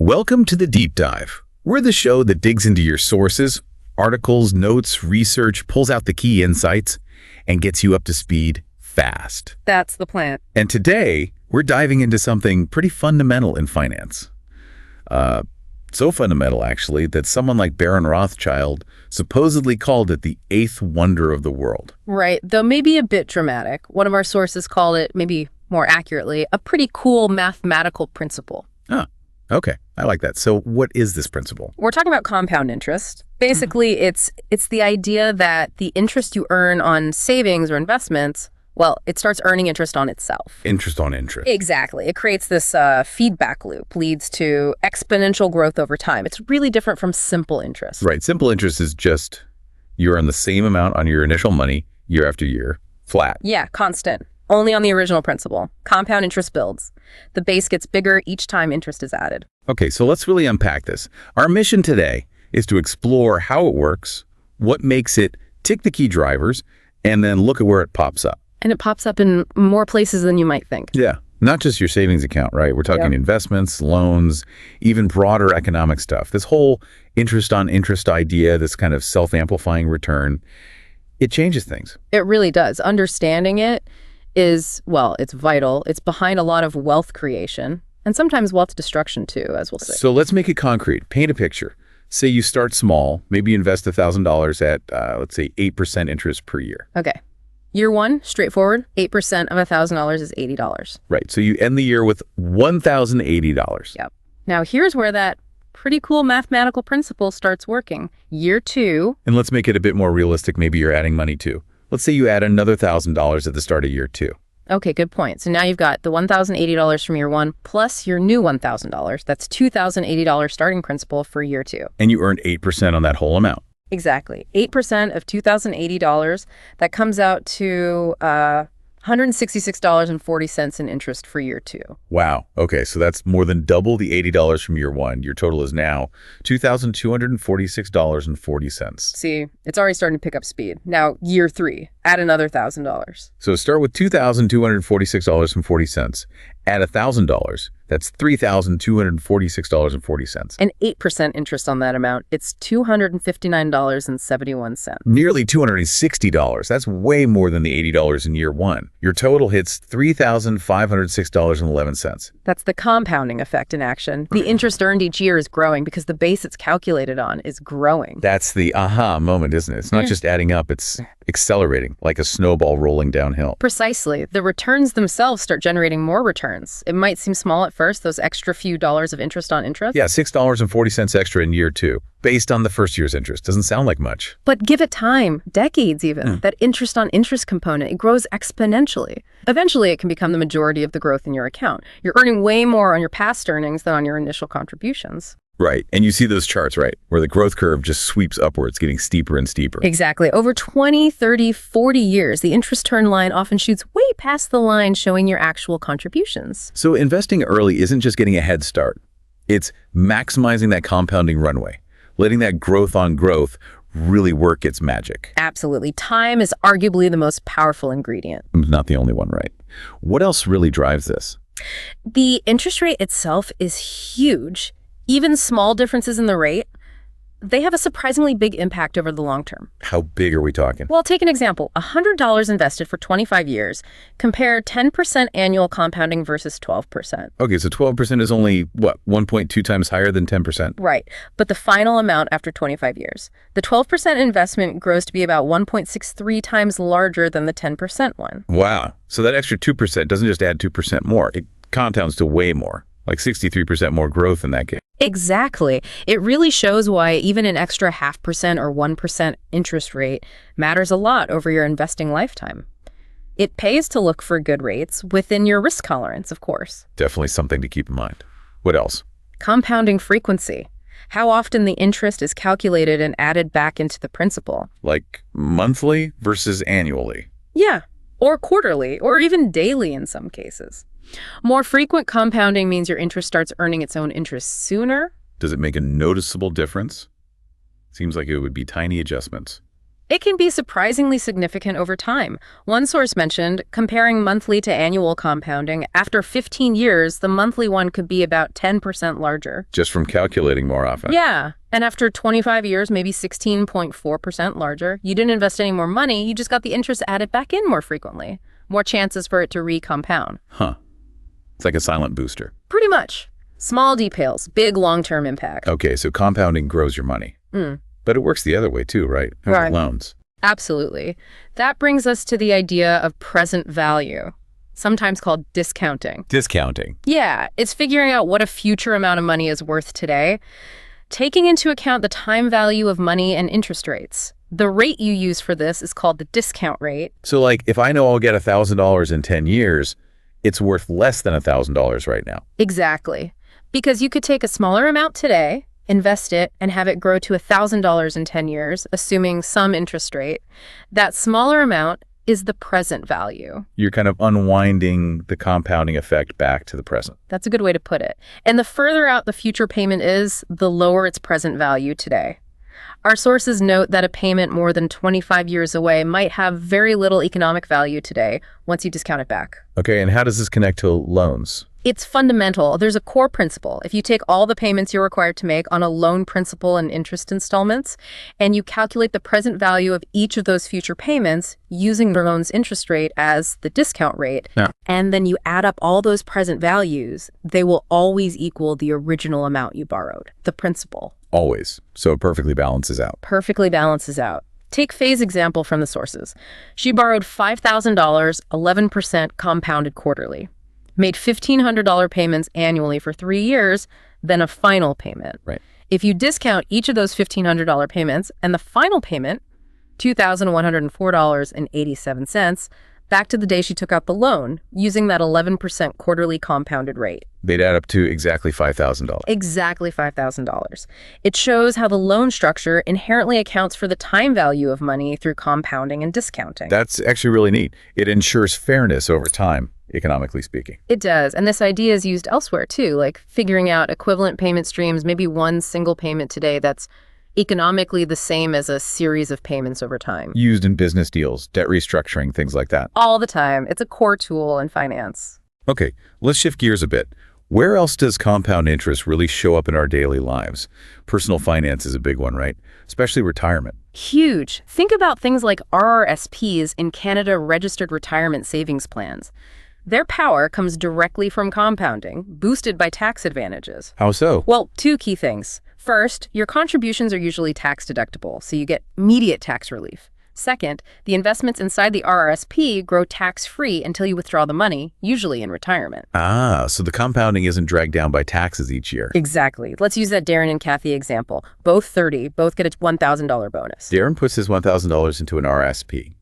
Welcome to the Deep Dive. We're the show that digs into your sources, articles, notes, research, pulls out the key insights, and gets you up to speed fast. That's the plan. And today, we're diving into something pretty fundamental in finance. So fundamental, actually, that someone like Baron Rothschild supposedly called it the eighth wonder of the world. Right, though maybe a bit dramatic. One of our sources called it, maybe more accurately, a pretty cool mathematical principle. Ah, okay. I like that. So what is this principle? We're talking about compound interest. Basically, it's the idea that the interest you earn on savings or investments, well, it starts earning interest on itself. Interest on interest. Exactly. It creates this feedback loop, leads to exponential growth over time. It's really different from simple interest. Right. Simple interest is just you earn the same amount on your initial money year after year, flat. Yeah, constant. Only on the original principle. Compound interest builds. The base gets bigger each time interest is added. Okay, so let's really unpack this. Our mission today is to explore how it works, what makes it, tick the key drivers, and then look at where it pops up. And it pops up in more places than you might think. Yeah, not just your savings account, right? We're talking investments, loans, even broader economic stuff. This whole interest on interest idea, this kind of self-amplifying return, it changes things. It really does. Understanding it is, well, it's vital. It's behind a lot of wealth creation and sometimes wealth destruction too, as we'll see. So let's make it concrete. Paint a picture. Say you start small, maybe you invest $1,000 at, let's say, 8% interest per year. Okay. Year one, straightforward, 8% of $1,000 is $80. Right. So you end the year with $1,080. Yep. Now here's where that pretty cool mathematical principle starts working. Year two. And let's make it a bit more realistic. Maybe you're adding money too. Let's say you add another $1,000 at the start of year two. Okay, good point. So now you've got the $1,080 from year one plus your new $1,000. That's $2,080 starting principal for year two. And you earned 8% on that whole amount. Exactly. 8% of $2,080. That comes out to $166.40 in interest for year two. Wow. Okay, so that's more than double the $80 from year one. Your total is now $2,246.40. See, it's already starting to pick up speed. Now, year three, add another $1,000. So start with $2,246.40. Add $1,000. That's $3,246.40. And 8% interest on that amount. It's $259.71. Nearly $260. That's way more than the $80 in year one. Your total hits $3,506.11. That's the compounding effect in action. The interest earned each year is growing because the base it's calculated on is growing. That's the aha moment, isn't it? It's not just adding up, it's accelerating, like a snowball rolling downhill. Precisely. The returns themselves start generating more returns. It might seem small at first, those extra few dollars of interest on interest. Yeah, $6.40 extra in year two, based on the first year's interest. Doesn't sound like much. But give it time, decades even. That interest on interest component, it grows exponentially. Eventually, it can become the majority of the growth in your account. You're earning way more on your past earnings than on your initial contributions. Right. And you see those charts, right, where the growth curve just sweeps upwards, getting steeper and steeper. Exactly. Over 20, 30, 40 years, the interest turn line often shoots way past the line showing your actual contributions. So investing early isn't just getting a head start. It's maximizing that compounding runway, letting that growth on growth really work its magic. Absolutely. Time is arguably the most powerful ingredient. Not the only one, right? What else really drives this? The interest rate itself is huge. Even small differences in the rate, they have a surprisingly big impact over the long term. How big are we talking? Well, take an example. $100 invested for 25 years. Compare 10% annual compounding versus 12%. Okay, so 12% is only, what, 1.2 times higher than 10%? Right, but the final amount after 25 years. The 12% investment grows to be about 1.63 times larger than the 10% one. Wow. So that extra 2% doesn't just add 2% more. It compounds to way more, like 63% more growth in that case. Exactly. It really shows why even an extra 0.5% or 1% interest rate matters a lot over your investing lifetime. It pays to look for good rates within your risk tolerance, of course. Definitely something to keep in mind. What else? Compounding frequency. How often the interest is calculated and added back into the principal. Like monthly versus annually. Yeah, or quarterly, or even daily in some cases. More frequent compounding means your interest starts earning its own interest sooner. Does it make a noticeable difference? Seems like it would be tiny adjustments. It can be surprisingly significant over time. One source mentioned comparing monthly to annual compounding. After 15 years, the monthly one could be about 10% larger. Just from calculating more often. Yeah. And after 25 years, maybe 16.4% larger. You didn't invest any more money, you just got the interest added back in more frequently. More chances for it to recompound. Huh. It's like a silent booster. Pretty much. Small details, big long-term impact. Okay, so compounding grows your money. But it works the other way too, right? Right. Loans. Absolutely. That brings us to the idea of present value, sometimes called discounting. Discounting. Yeah, it's figuring out what a future amount of money is worth today, taking into account the time value of money and interest rates. The rate you use for this is called the discount rate. So like if I know I'll get $1,000 in 10 years, it's worth less than $1,000 right now. Exactly. Because you could take a smaller amount today, invest it, and have it grow to $1,000 in 10 years, assuming some interest rate. That smaller amount is the present value. You're kind of unwinding the compounding effect back to the present. That's a good way to put it. And the further out the future payment is, the lower its present value today. Our sources note that a payment more than 25 years away might have very little economic value today once you discount it back. Okay, and how does this connect to loans? It's fundamental. There's a core principle. If you take all the payments you're required to make on a loan principal and interest installments, and you calculate the present value of each of those future payments using the loan's interest rate as the discount rate, and then you add up all those present values, they will always equal the original amount you borrowed, the principal. Always. So it perfectly balances out. Perfectly balances out. Take Faye's example from the sources. She borrowed $5,000, 11% compounded quarterly. Made $1,500 payments annually for 3 years, then a final payment. Right. If you discount each of those $1,500 payments and the final payment, $2,104.87, back to the day she took out the loan, using that 11% quarterly compounded rate. They'd add up to exactly $5,000. Exactly $5,000. It shows how the loan structure inherently accounts for the time value of money through compounding and discounting. That's actually really neat. It ensures fairness over time, economically speaking. It does. And this idea is used elsewhere too, like figuring out equivalent payment streams, maybe one single payment today that's economically the same as a series of payments over time. Used in business deals, debt restructuring, things like that. All the time. It's a core tool in finance. Okay, let's shift gears a bit. Where else does compound interest really show up in our daily lives? Personal finance is a big one, right? Especially retirement. Huge. Think about things like RRSPs in Canada registered retirement savings plans. Their power comes directly from compounding, boosted by tax advantages. How so? Well, two key things. First, your contributions are usually tax deductible, so you get immediate tax relief. Second, the investments inside the RRSP grow tax-free until you withdraw the money, usually in retirement. Ah, so the compounding isn't dragged down by taxes each year. Exactly. Let's use that Darren and Kathy example. Both 30, both get a $1,000 bonus. Darren puts his $1,000 into an RSP.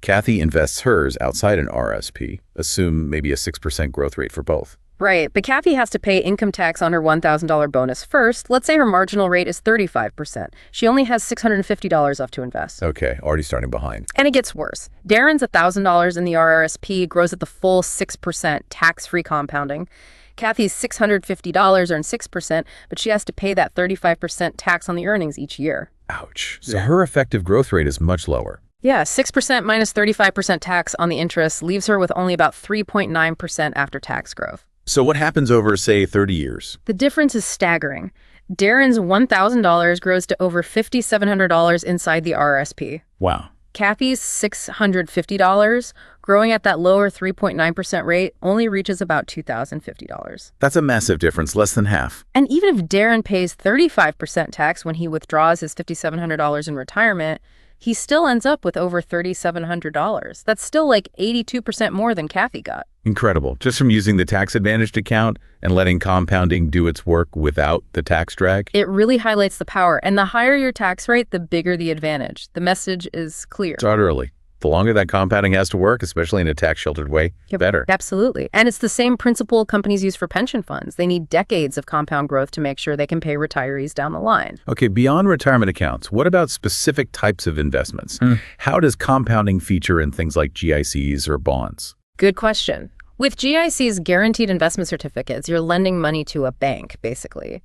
Kathy invests hers outside an RSP. Assume maybe a 6% growth rate for both. Right, but Kathy has to pay income tax on her $1,000 bonus first. Let's say her marginal rate is 35%. She only has $650 left to invest. Okay, already starting behind. And it gets worse. Darren's $1,000 in the RRSP grows at the full 6% tax-free compounding. Kathy's $650 earns 6%, but she has to pay that 35% tax on the earnings each year. Ouch. So her effective growth rate is much lower. Yeah, 6% minus 35% tax on the interest leaves her with only about 3.9% after-tax growth. So what happens over, say, 30 years? The difference is staggering. Darren's $1,000 grows to over $5,700 inside the RRSP. Wow. Kathy's $650, growing at that lower 3.9% rate, only reaches about $2,050. That's a massive difference, less than half. And even if Darren pays 35% tax when he withdraws his $5,700 in retirement, he still ends up with over $3,700. That's still like 82% more than Kathy got. Incredible. Just from using the tax-advantaged account and letting compounding do its work without the tax drag? It really highlights the power. And the higher your tax rate, the bigger the advantage. The message is clear. Start early. The longer that compounding has to work, especially in a tax-sheltered way, better. Absolutely. And it's the same principle companies use for pension funds. They need decades of compound growth to make sure they can pay retirees down the line. Okay, beyond retirement accounts, what about specific types of investments? How does compounding feature in things like GICs or bonds? Good question. With GICs, guaranteed investment certificates, you're lending money to a bank, basically.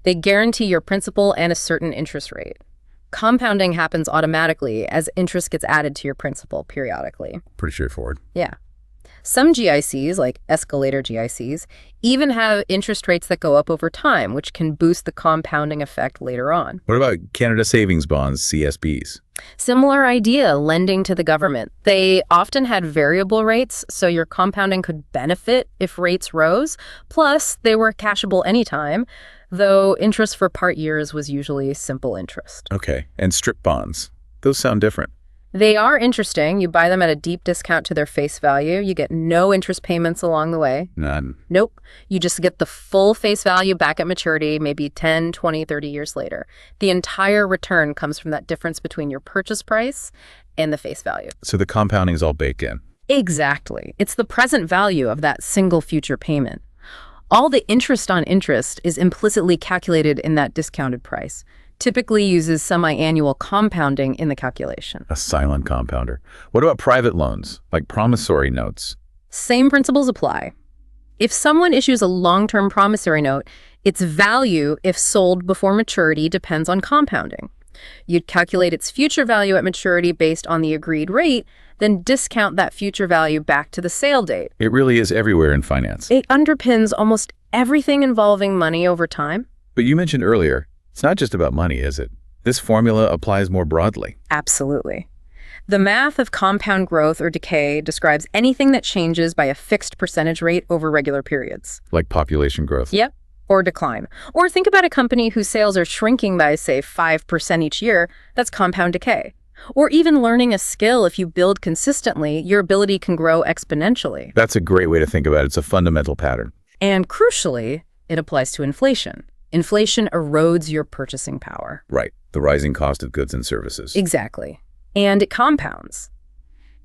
They guarantee your principal and a certain interest rate. Compounding happens automatically as interest gets added to your principal periodically. Pretty straightforward. Yeah. Some GICs, like escalator GICs, even have interest rates that go up over time, which can boost the compounding effect later on. What about Canada Savings Bonds, CSBs? Similar idea, lending to the government. They often had variable rates, so your compounding could benefit if rates rose. Plus, they were cashable anytime, though interest for part years was usually simple interest. Okay. And strip bonds. Those sound different. They are interesting. You buy them at a deep discount to their face value. You get no interest payments along the way. None. Nope. You just get the full face value back at maturity, maybe 10, 20, 30 years later. The entire return comes from that difference between your purchase price and the face value. So the compounding is all baked in. Exactly. It's the present value of that single future payment. All the interest on interest is implicitly calculated in that discounted price. Typically uses semi-annual compounding in the calculation. A silent compounder. What about private loans, like promissory notes? Same principles apply. If someone issues a long-term promissory note, its value, if sold before maturity, depends on compounding. You'd calculate its future value at maturity based on the agreed rate, then discount that future value back to the sale date. It really is everywhere in finance. It underpins almost everything involving money over time. But you mentioned earlier, it's not just about money, is it? This formula applies more broadly. Absolutely. The math of compound growth or decay describes anything that changes by a fixed percentage rate over regular periods. Like population growth. Yep. Or decline. Or think about a company whose sales are shrinking by, say, 5% each year. That's compound decay. Or even learning a skill. If you build consistently, your ability can grow exponentially. That's a great way to think about it. It's a fundamental pattern. And crucially, it applies to inflation. Inflation erodes your purchasing power. Right. The rising cost of goods and services. Exactly. And it compounds.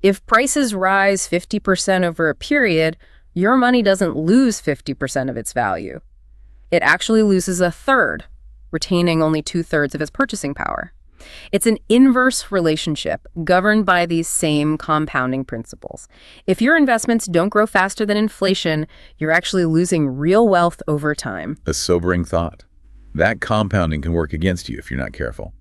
If prices rise 50% over a period, your money doesn't lose 50% of its value. It actually loses a third, retaining only 2/3 of its purchasing power. It's an inverse relationship governed by these same compounding principles. If your investments don't grow faster than inflation, you're actually losing real wealth over time. A sobering thought. That compounding can work against you if you're not careful.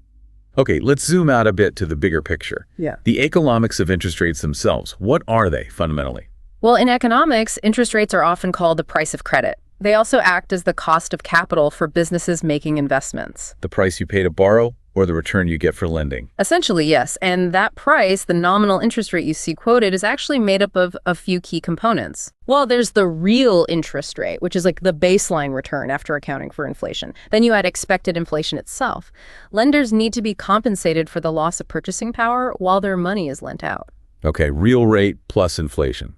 Okay, let's zoom out a bit to the bigger picture. Yeah. The economics of interest rates themselves, what are they fundamentally? Well, in economics, interest rates are often called the price of credit. They also act as the cost of capital for businesses making investments. The price you pay to borrow or the return you get for lending? Essentially, yes. And that price, the nominal interest rate you see quoted, is actually made up of a few key components. Well, there's the real interest rate, which is like the baseline return after accounting for inflation. Then you add expected inflation itself. Lenders need to be compensated for the loss of purchasing power while their money is lent out. Okay, real rate plus inflation.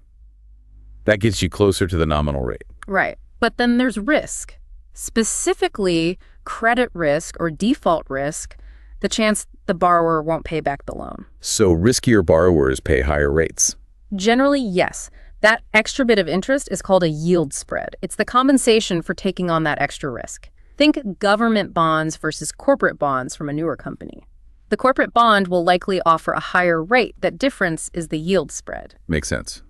That gets you closer to the nominal rate. Right. But then there's risk, specifically credit risk or default risk, the chance the borrower won't pay back the loan. So riskier borrowers pay higher rates. Generally, yes. That extra bit of interest is called a yield spread. It's the compensation for taking on that extra risk. Think government bonds versus corporate bonds from a newer company. The corporate bond will likely offer a higher rate. That difference is the yield spread. Makes sense.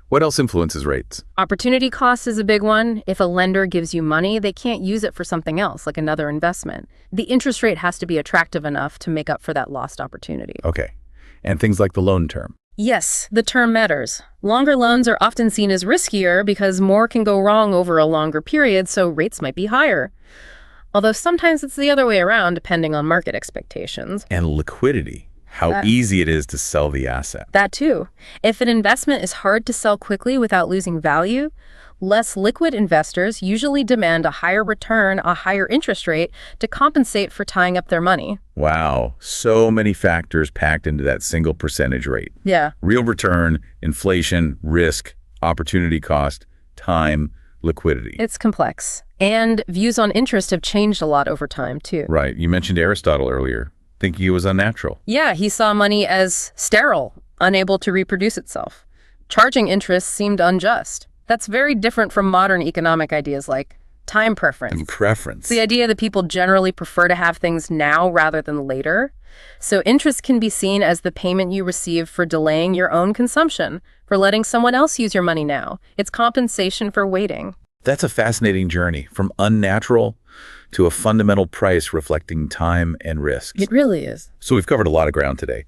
What else influences rates? Opportunity cost is a big one. If a lender gives you money, they can't use it for something else, like another investment. The interest rate has to be attractive enough to make up for that lost opportunity. Okay. And things like the loan term. Yes, the term matters. Longer loans are often seen as riskier because more can go wrong over a longer period, so rates might be higher. Although sometimes it's the other way around, depending on market expectations. And liquidity. How easy it is to sell the asset. That too. If an investment is hard to sell quickly without losing value, less liquid investors usually demand a higher return, a higher interest rate to compensate for tying up their money. Wow, so many factors packed into that single percentage rate. Yeah. Real return, inflation, risk, opportunity cost, time, liquidity. It's complex. And views on interest have changed a lot over time too. Right. You mentioned Aristotle earlier, thinking it was unnatural. Yeah, he saw money as sterile, unable to reproduce itself. Charging interest seemed unjust. That's very different from modern economic ideas like time preference. And preference. It's the idea that people generally prefer to have things now rather than later. So interest can be seen as the payment you receive for delaying your own consumption, for letting someone else use your money now. It's compensation for waiting. That's a fascinating journey from unnatural to a fundamental price reflecting time and risk. It really is. So we've covered a lot of ground today,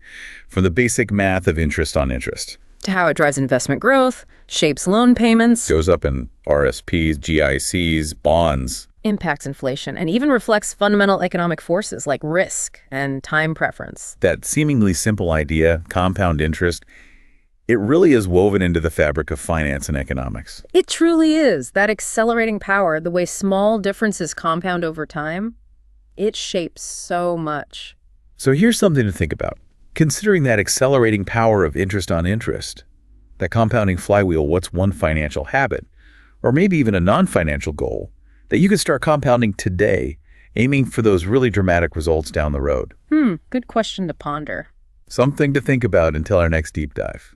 from the basic math of interest on interest. To how it drives investment growth, shapes loan payments, Shows up in RSPs, GICs, bonds. impacts inflation, and even reflects fundamental economic forces like risk and time preference. That seemingly simple idea, compound interest, it really is woven into the fabric of finance and economics. It truly is. That accelerating power, the way small differences compound over time, it shapes so much. So here's something to think about. Considering that accelerating power of interest on interest, that compounding flywheel, what's one financial habit, or maybe even a non-financial goal, that you could start compounding today, aiming for those really dramatic results down the road? Good question to ponder. Something to think about until our next deep dive.